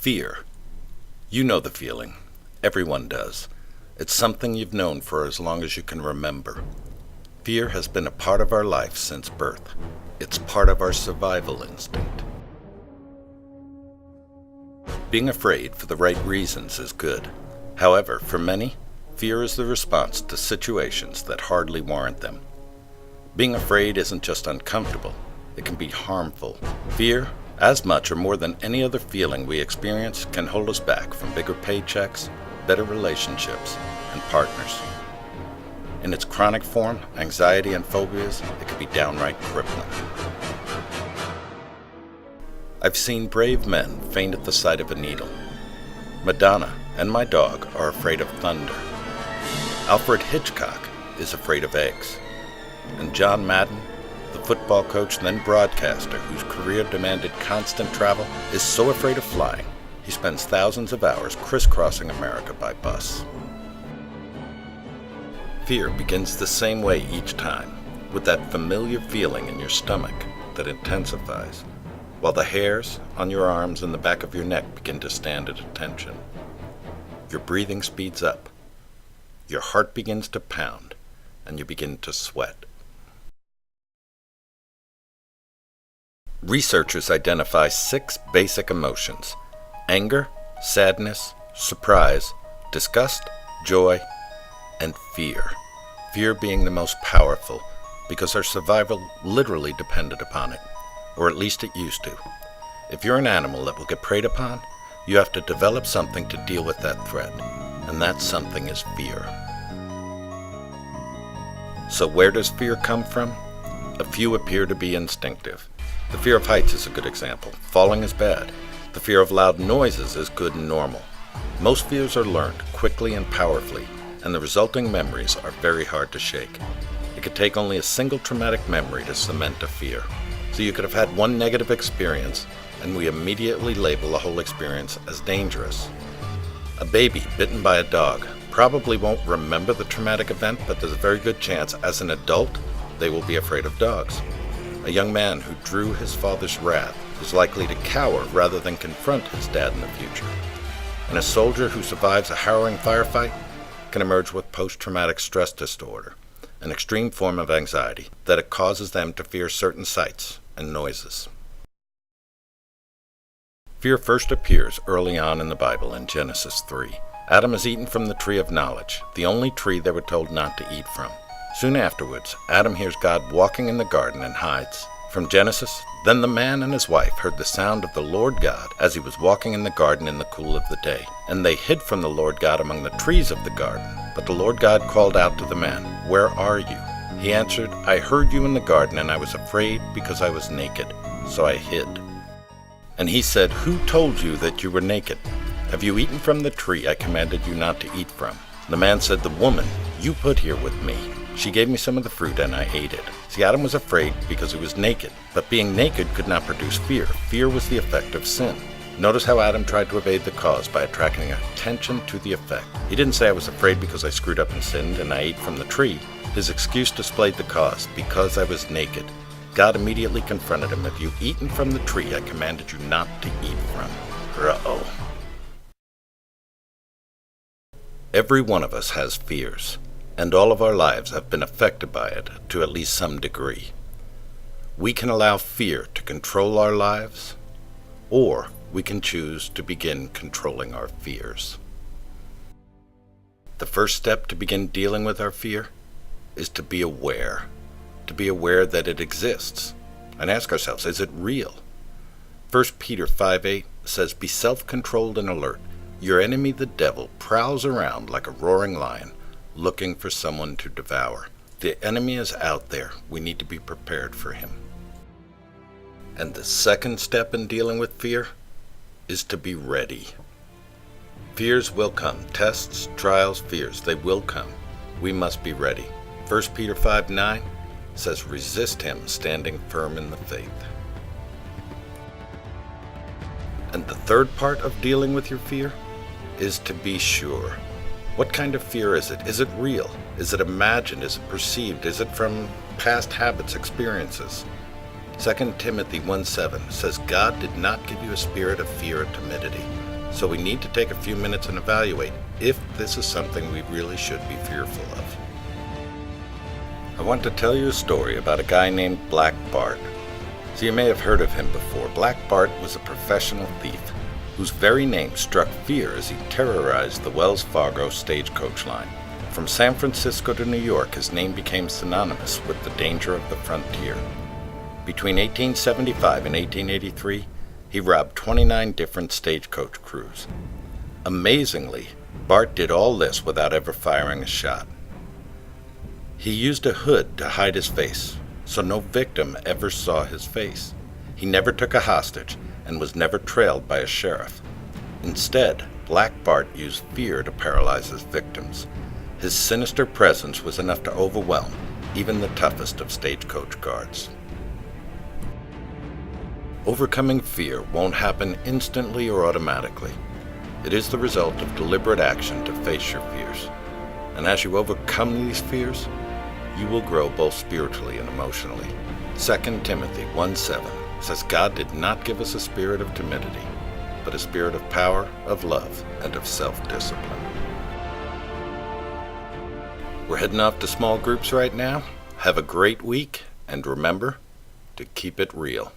Fear. You know the feeling. Everyone does. It's something you've known for as long as you can remember. Fear has been a part of our life since birth. It's part of our survival instinct. Being afraid for the right reasons is good. However, for many, fear is the response to situations that hardly warrant them. Being afraid isn't just uncomfortable, it can be harmful. Fear, as much or more than any other feeling we experience, can hold us back from bigger paychecks, better relationships, and partners. In its chronic form, anxiety and phobias, it can be downright crippling. I've seen brave men faint at the sight of a needle. Madonna and my dog are afraid of thunder. Alfred Hitchcock is afraid of eggs. And John Madden, the football coach then broadcaster whose career demanded constant travel, is so afraid of flying, he spends thousands of hours crisscrossing America by bus. Fear begins the same way each time, with that familiar feeling in your stomach that intensifies, while the hairs on your arms and the back of your neck begin to stand at attention. Your breathing speeds up, your heart begins to pound, and you begin to sweat. Researchers identify 6 basic emotions: anger, sadness, surprise, disgust, joy, and fear. Fear being the most powerful because our survival literally depended upon it, or at least it used to. If you're an animal that will get preyed upon, you have to develop something to deal with that threat, and that something is fear. So where does fear come from? A few appear to be instinctive. The fear of heights is a good example. Falling is bad. The fear of loud noises is good and normal. Most fears are learned quickly and powerfully, and the resulting memories are very hard to shake. It could take only a single traumatic memory to cement a fear. So you could have had one negative experience, and we immediately label the whole experience as dangerous. A baby bitten by a dog probably won't remember the traumatic event, but there's a very good chance as an adult they will be afraid of dogs. A young man who drew his father's wrath is likely to cower rather than confront his dad in the future. And a soldier who survives a harrowing firefight can emerge with post-traumatic stress disorder, an extreme form of anxiety that it causes them to fear certain sights and noises. Fear first appears early on in the Bible in Genesis 3. Adam is eaten from the tree of knowledge, the only tree they were told not to eat from. Soon afterwards, Adam hears God walking in the garden and hides. From Genesis, then the man and his wife heard the sound of the Lord God as he was walking in the garden in the cool of the day. And they hid from the Lord God among the trees of the garden. But the Lord God called out to the man, "Where are you?" He answered, "I heard you in the garden, and I was afraid because I was naked, so I hid." And he said, "Who told you that you were naked? Have you eaten from the tree I commanded you not to eat from?" The man said, "The woman you put here with me, she gave me some of the fruit and I ate it." See, Adam was afraid because he was naked, but being naked could not produce fear. Fear was the effect of sin. Notice how Adam tried to evade the cause by attracting attention to the effect. He didn't say, "I was afraid because I screwed up and sinned and I ate from the tree." His excuse displayed the cause, "because I was naked." God immediately confronted him, "If you've eaten from the tree I commanded you not to eat from." Uh-oh. Every one of us has fears, and all of our lives have been affected by it to at least some degree. We can allow fear to control our lives, or we can choose to begin controlling our fears. The first step to begin dealing with our fear is to be aware that it exists, and ask ourselves, is it real? 1 Peter 5:8 says, "Be self-controlled and alert. Your enemy, the devil, prowls around like a roaring lion, looking for someone to devour." The enemy is out there. We need to be prepared for him. And the second step in dealing with fear is to be ready. Fears will come. Tests, trials, fears, they will come. We must be ready. 1 Peter 5:9 says, "Resist him, standing firm in the faith." And the third part of dealing with your fear is to be sure. What kind of fear is it? Is it real? Is it imagined? Is it perceived? Is it from past habits, experiences? 2 Timothy 1:7 says, "God did not give you a spirit of fear or timidity, So we need to take a few minutes and evaluate if this is something we really should be fearful of. I want to tell you a story about a guy named Black Bart. So you may have heard of him before. Black Bart was a professional thief whose very name struck fear as he terrorized the Wells Fargo stagecoach line. From San Francisco to New York, his name became synonymous with the danger of the frontier. Between 1875 and 1883, he robbed 29 different stagecoach crews. Amazingly, Bart did all this without ever firing a shot. He used a hood to hide his face, so no victim ever saw his face. He never took a hostage and was never trailed by a sheriff. Instead, Black Bart used fear to paralyze his victims. His sinister presence was enough to overwhelm even the toughest of stagecoach guards. Overcoming fear won't happen instantly or automatically. It is the result of deliberate action to face your fears. And as you overcome these fears, you will grow both spiritually and emotionally. 2 Timothy 1:7 says God did not give us a spirit of timidity, but a spirit of power, of love, and of self-discipline. We're heading off to small groups right now. Have a great week, and remember to keep it real.